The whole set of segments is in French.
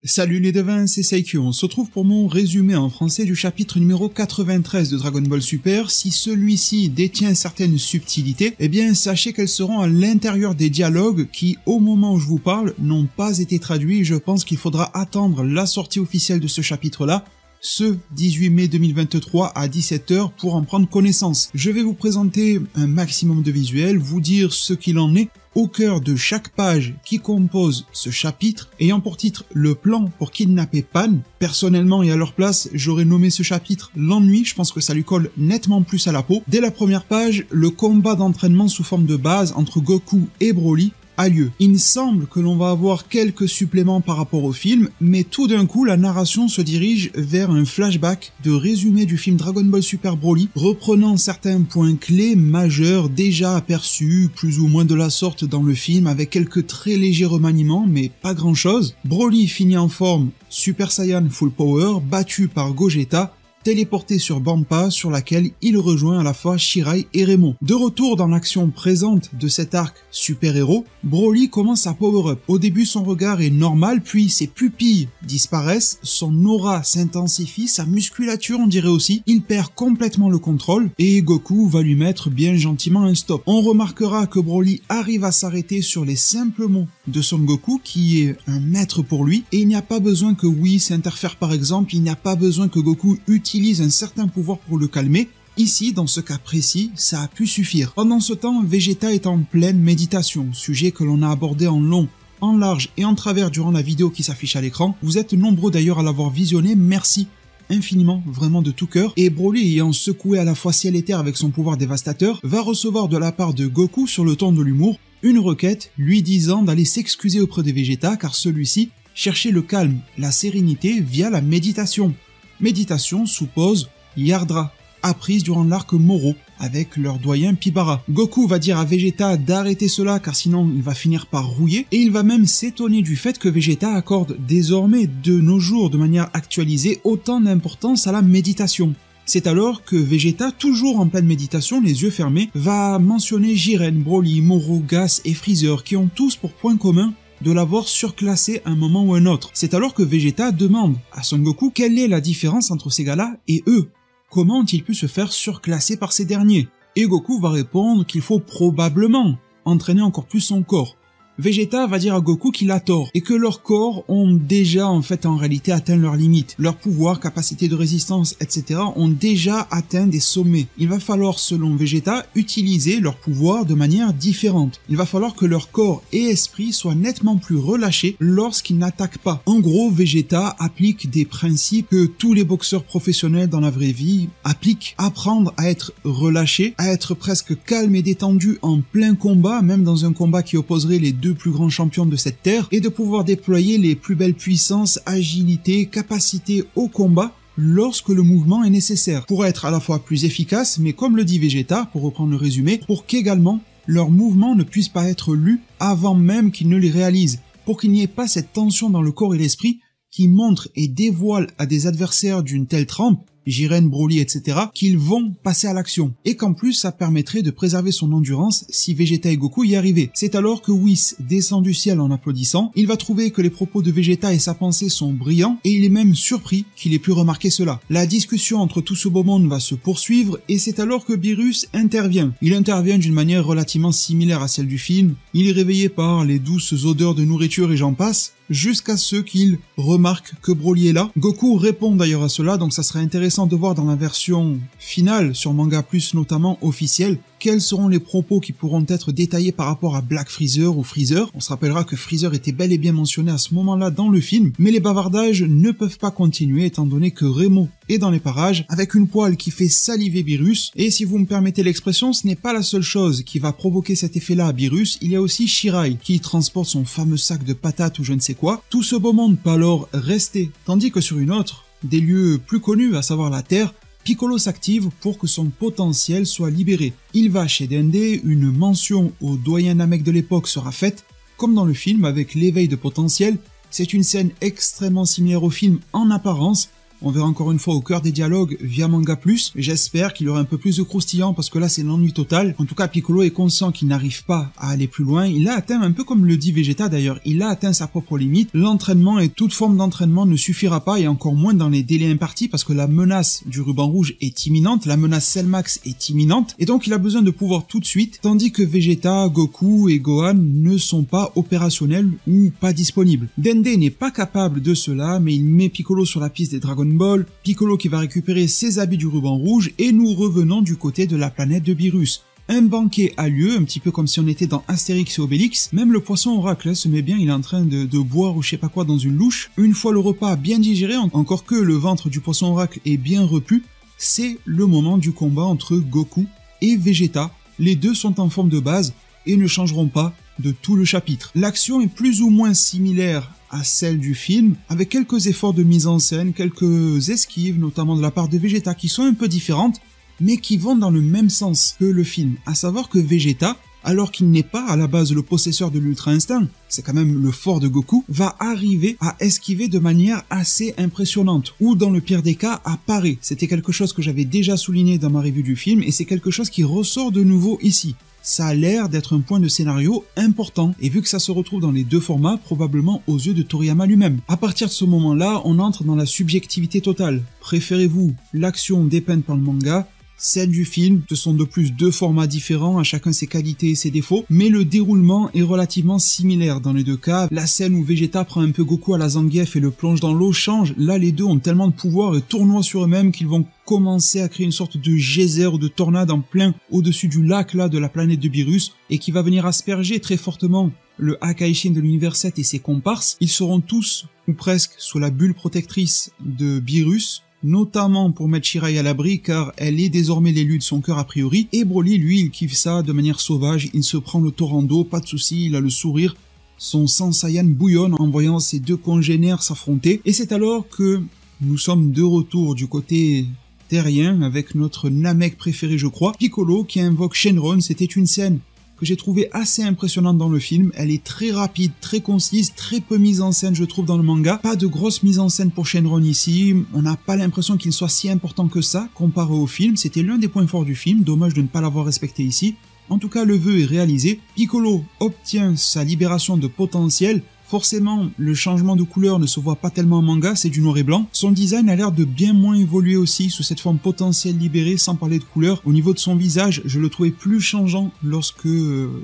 Salut les devins, c'est Seikyo, on se retrouve pour mon résumé en français du chapitre numéro 93 de Dragon Ball Super. Si celui-ci détient certaines subtilités, eh bien sachez qu'elles seront à l'intérieur des dialogues qui, au moment où je vous parle, n'ont pas été traduits. Je pense qu'il faudra attendre la sortie officielle de ce chapitre-là, ce 18 mai 2023 à 17h pour en prendre connaissance. Je vais vous présenter un maximum de visuels, vous dire ce qu'il en est, au cœur de chaque page qui compose ce chapitre, ayant pour titre le plan pour kidnapper Pan. Personnellement et à leur place, j'aurais nommé ce chapitre l'ennui, je pense que ça lui colle nettement plus à la peau. Dès la première page, le combat d'entraînement sous forme de base entre Goku et Broly a lieu. Il semble que l'on va avoir quelques suppléments par rapport au film, mais tout d'un coup la narration se dirige vers un flashback de résumé du film Dragon Ball Super Broly, reprenant certains points clés majeurs déjà aperçus plus ou moins de la sorte dans le film, avec quelques très légers remaniements, mais pas grand chose. Broly finit en forme Super Saiyan Full Power, battu par Gogeta, téléporté sur Bampa, sur laquelle il rejoint à la fois Shirai et Raymond. De retour dans l'action présente de cet arc super-héros, Broly commence à power-up. Au début, son regard est normal, puis ses pupilles disparaissent, son aura s'intensifie, sa musculature on dirait aussi, il perd complètement le contrôle, et Goku va lui mettre bien gentiment un stop. On remarquera que Broly arrive à s'arrêter sur les simples mots de Son Goku, qui est un maître pour lui, et il n'y a pas besoin que Whis interfère par exemple, il n'y a pas besoin que Goku utilise un certain pouvoir pour le calmer. Ici, dans ce cas précis, ça a pu suffire. Pendant ce temps, Vegeta est en pleine méditation, sujet que l'on a abordé en long, en large et en travers durant la vidéo qui s'affiche à l'écran. Vous êtes nombreux d'ailleurs à l'avoir visionné, merci infiniment, vraiment de tout cœur. Et Broly, ayant secoué à la fois ciel et terre avec son pouvoir dévastateur, va recevoir de la part de Goku, sur le ton de l'humour, une requête lui disant d'aller s'excuser auprès de Vegeta car celui-ci cherchait le calme, la sérénité via la méditation. Méditation suppose Yardra, apprise durant l'arc Moro, avec leur doyen Pibara. Goku va dire à Vegeta d'arrêter cela car sinon il va finir par rouiller, et il va même s'étonner du fait que Vegeta accorde désormais de nos jours de manière actualisée autant d'importance à la méditation. C'est alors que Vegeta, toujours en pleine méditation, les yeux fermés, va mentionner Jiren, Broly, Moro, Gas et Freezer qui ont tous pour point commun de l'avoir surclassé à un moment ou un autre. C'est alors que Vegeta demande à Son Goku quelle est la différence entre ces gars-là et eux. Comment ont-ils pu se faire surclasser par ces derniers? Et Goku va répondre qu'il faut probablement entraîner encore plus son corps. Vegeta va dire à Goku qu'il a tort, et que leurs corps ont déjà en réalité atteint leurs limites. Leur pouvoir, capacité de résistance, etc. ont déjà atteint des sommets. Il va falloir, selon Vegeta, utiliser leur pouvoir de manière différente. Il va falloir que leur corps et esprit soient nettement plus relâchés lorsqu'ils n'attaquent pas. En gros, Vegeta applique des principes que tous les boxeurs professionnels dans la vraie vie appliquent. Apprendre à être relâché, à être presque calme et détendu en plein combat, même dans un combat qui opposerait les deux plus grands champions de cette terre, et de pouvoir déployer les plus belles puissances, agilité, capacité au combat lorsque le mouvement est nécessaire, pour être à la fois plus efficace, mais comme le dit Vegeta, pour reprendre le résumé, pour qu'également leurs mouvements ne puissent pas être lus avant même qu'ils ne les réalisent, pour qu'il n'y ait pas cette tension dans le corps et l'esprit qui montre et dévoile à des adversaires d'une telle trempe, Jiren, Broly, etc., qu'ils vont passer à l'action, et qu'en plus ça permettrait de préserver son endurance si Vegeta et Goku y arrivaient. C'est alors que Whis descend du ciel en applaudissant, il va trouver que les propos de Vegeta et sa pensée sont brillants, et il est même surpris qu'il ait pu remarquer cela. La discussion entre tout ce beau monde va se poursuivre, et c'est alors que Beerus intervient. Il intervient d'une manière relativement similaire à celle du film, il est réveillé par les douces odeurs de nourriture et j'en passe, jusqu'à ce qu'il remarque que Broly est là. Goku répond d'ailleurs à cela, donc ça serait intéressant de voir dans la version finale, sur Manga Plus notamment officielle, quels seront les propos qui pourront être détaillés par rapport à Black Freezer ou Freezer. On se rappellera que Freezer était bel et bien mentionné à ce moment-là dans le film, mais les bavardages ne peuvent pas continuer étant donné que Raymond est dans les parages avec une poêle qui fait saliver Beerus, et si vous me permettez l'expression, ce n'est pas la seule chose qui va provoquer cet effet-là à Beerus, il y a aussi Shirai qui transporte son fameux sac de patates ou je ne sais quoi. Tout ce beau monde peut alors rester, tandis que sur une autre, des lieux plus connus, à savoir la Terre, Piccolo s'active pour que son potentiel soit libéré. Il va chez Dende, une mention au doyen Namek de l'époque sera faite, comme dans le film avec l'éveil de potentiel. C'est une scène extrêmement similaire au film en apparence. on verra encore une fois au cœur des dialogues via Manga Plus. J'espère qu'il y aura un peu plus de croustillant parce que là c'est l'ennui total. En tout cas, Piccolo est conscient qu'il n'arrive pas à aller plus loin. Il a atteint, un peu comme le dit Vegeta d'ailleurs, il a atteint sa propre limite. L'entraînement et toute forme d'entraînement ne suffira pas, et encore moins dans les délais impartis, parce que la menace du ruban rouge est imminente, la menace Cellmax est imminente, et donc il a besoin de pouvoir tout de suite, tandis que Vegeta, Goku et Gohan ne sont pas opérationnels ou pas disponibles. Dende n'est pas capable de cela, mais il met Piccolo sur la piste des Dragon Ball, Piccolo qui va récupérer ses habits du ruban rouge, et nous revenons du côté de la planète de Beerus. Un banquet a lieu, un petit peu comme si on était dans Astérix et Obélix. Même le poisson oracle se met bien, il est en train de boire ou je sais pas quoi dans une louche. Une fois le repas bien digéré, encore que le ventre du poisson oracle est bien repu, c'est le moment du combat entre Goku et Vegeta. Les deux sont en forme de base et ne changeront pas de tout le chapitre. L'action est plus ou moins similaire à celle du film, avec quelques efforts de mise en scène, quelques esquives, notamment de la part de Vegeta, qui sont un peu différentes, mais qui vont dans le même sens que le film, à savoir que Vegeta, alors qu'il n'est pas à la base le possesseur de l'Ultra Instinct, c'est quand même le fort de Goku, va arriver à esquiver de manière assez impressionnante, ou dans le pire des cas, à parer. C'était quelque chose que j'avais déjà souligné dans ma review du film, et c'est quelque chose qui ressort de nouveau ici. Ça a l'air d'être un point de scénario important, et vu que ça se retrouve dans les deux formats, probablement aux yeux de Toriyama lui-même. À partir de ce moment-là, on entre dans la subjectivité totale. Préférez-vous l'action dépeinte par le manga, celle du film? Ce sont de plus deux formats différents, à chacun ses qualités et ses défauts, mais le déroulement est relativement similaire dans les deux cas. La scène où Vegeta prend un peu Goku à la Zangief et le plonge dans l'eau change. Là, les deux ont tellement de pouvoir et tournoient sur eux-mêmes qu'ils vont commencer à créer une sorte de geyser ou de tornade en plein au-dessus du lac là de la planète de Beerus, et qui va venir asperger très fortement le Hakaishin de l'univers 7 et ses comparses. Ils seront tous, ou presque, sous la bulle protectrice de Beerus, notamment pour mettre Shirai à l'abri, car elle est désormais l'élu de son cœur a priori, et Broly, lui, il kiffe ça de manière sauvage, il se prend le torrent d'eau, pas de soucis, il a le sourire, son sang Saiyan bouillonne en voyant ses deux congénères s'affronter, et c'est alors que nous sommes de retour du côté terrien, avec notre Namek préféré je crois, Piccolo qui invoque Shenron. C'était une scène que j'ai trouvé assez impressionnante dans le film. Elle est très rapide, très concise, très peu mise en scène je trouve dans le manga. Pas de grosse mise en scène pour Shenron ici, on n'a pas l'impression qu'il soit si important que ça comparé au film. C'était l'un des points forts du film, dommage de ne pas l'avoir respecté ici. En tout cas, le vœu est réalisé, Piccolo obtient sa libération de potentiel. Forcément, le changement de couleur ne se voit pas tellement en manga, c'est du noir et blanc. Son design a l'air de bien moins évoluer aussi sous cette forme potentielle libérée, sans parler de couleur. Au niveau de son visage, je le trouvais plus changeant lorsque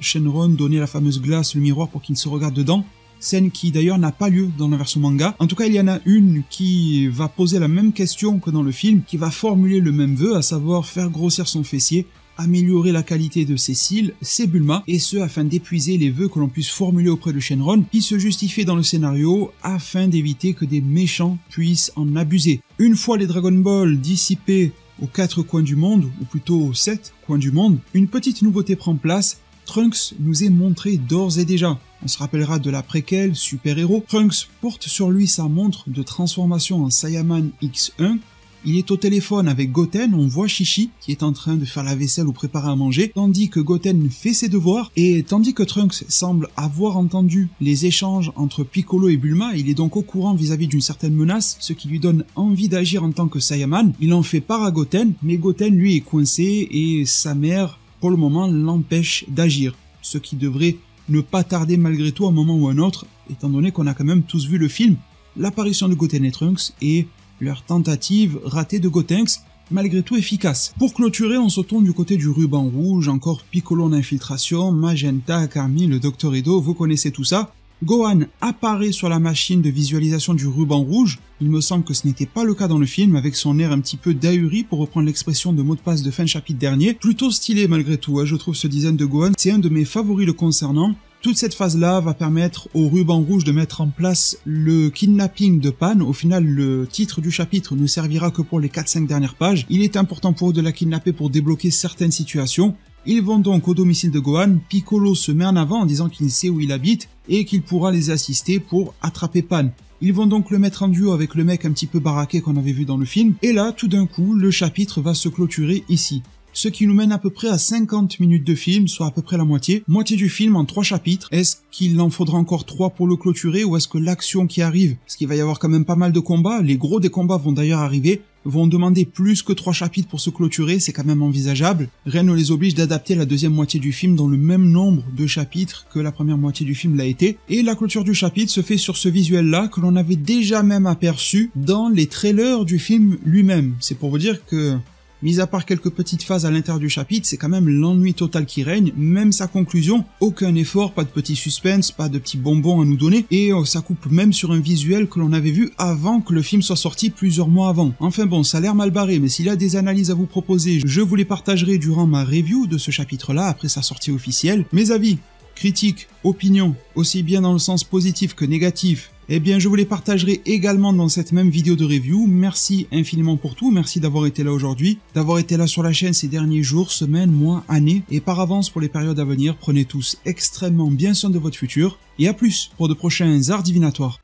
Shenron donnait la fameuse glace, le miroir pour qu'il se regarde dedans. Scène qui d'ailleurs n'a pas lieu dans la version manga. En tout cas, il y en a une qui va poser la même question que dans le film, qui va formuler le même vœu, à savoir faire grossir son fessier, améliorer la qualité de ses cils, ses Bulma, et ce afin d'épuiser les vœux que l'on puisse formuler auprès de Shenron, qui se justifient dans le scénario afin d'éviter que des méchants puissent en abuser. Une fois les Dragon Ball dissipés aux 4 coins du monde, ou plutôt aux 7 coins du monde, une petite nouveauté prend place. Trunks nous est montré d'ores et déjà. On se rappellera de la préquelle Super Héros. Trunks porte sur lui sa montre de transformation en Saiyaman X1. Il est au téléphone avec Goten, on voit Chichi qui est en train de faire la vaisselle ou préparer à manger, tandis que Goten fait ses devoirs, et tandis que Trunks semble avoir entendu les échanges entre Piccolo et Bulma, il est donc au courant vis-à-vis d'une certaine menace, ce qui lui donne envie d'agir en tant que Saiyaman. Il en fait part à Goten, mais Goten lui est coincé et sa mère, pour le moment, l'empêche d'agir, ce qui devrait ne pas tarder malgré tout à un moment ou un autre, étant donné qu'on a quand même tous vu le film, l'apparition de Goten et Trunks et leur tentative ratée de Gotenks, malgré tout efficace. Pour clôturer, on se tourne du côté du ruban rouge, encore Piccolo en infiltration, Magenta, Carmine, le Dr Edo, vous connaissez tout ça. Gohan apparaît sur la machine de visualisation du ruban rouge, il me semble que ce n'était pas le cas dans le film, avec son air un petit peu d'ahuri pour reprendre l'expression de mot de passe de fin de chapitre dernier. Plutôt stylé malgré tout, je trouve ce design de Gohan, c'est un de mes favoris le concernant. Toute cette phase-là va permettre au ruban rouge de mettre en place le kidnapping de Pan. Au final, le titre du chapitre ne servira que pour les 4-5 dernières pages. Il est important pour eux de la kidnapper pour débloquer certaines situations. Ils vont donc au domicile de Gohan, Piccolo se met en avant en disant qu'il sait où il habite et qu'il pourra les assister pour attraper Pan. Ils vont donc le mettre en duo avec le mec un petit peu baraqué qu'on avait vu dans le film, et là, tout d'un coup, le chapitre va se clôturer ici. ce qui nous mène à peu près à 50 minutes de film, soit à peu près la moitié du film en 3 chapitres. Est-ce qu'il en faudra encore 3 pour le clôturer, ou est-ce que l'action qui arrive, parce qu'il va y avoir quand même pas mal de combats, les gros des combats vont d'ailleurs arriver, vont demander plus que 3 chapitres pour se clôturer, c'est quand même envisageable. Rien ne les oblige d'adapter la deuxième moitié du film dans le même nombre de chapitres que la première moitié du film l'a été. Et la clôture du chapitre se fait sur ce visuel-là que l'on avait déjà même aperçu dans les trailers du film lui-même. C'est pour vous dire que, mis à part quelques petites phases à l'intérieur du chapitre, c'est quand même l'ennui total qui règne, même sa conclusion, aucun effort, pas de petits suspense, pas de petits bonbons à nous donner, et ça coupe même sur un visuel que l'on avait vu avant que le film soit sorti plusieurs mois avant. Enfin bon, ça a l'air mal barré, mais s'il y a des analyses à vous proposer, je vous les partagerai durant ma review de ce chapitre-là, après sa sortie officielle. Mes avis, critiques, opinions, aussi bien dans le sens positif que négatif, eh bien je vous les partagerai également dans cette même vidéo de review. Merci infiniment pour tout, merci d'avoir été là aujourd'hui, d'avoir été là sur la chaîne ces derniers jours, semaines, mois, années, et par avance pour les périodes à venir, prenez tous extrêmement bien soin de votre futur, et à plus pour de prochains arts divinatoires.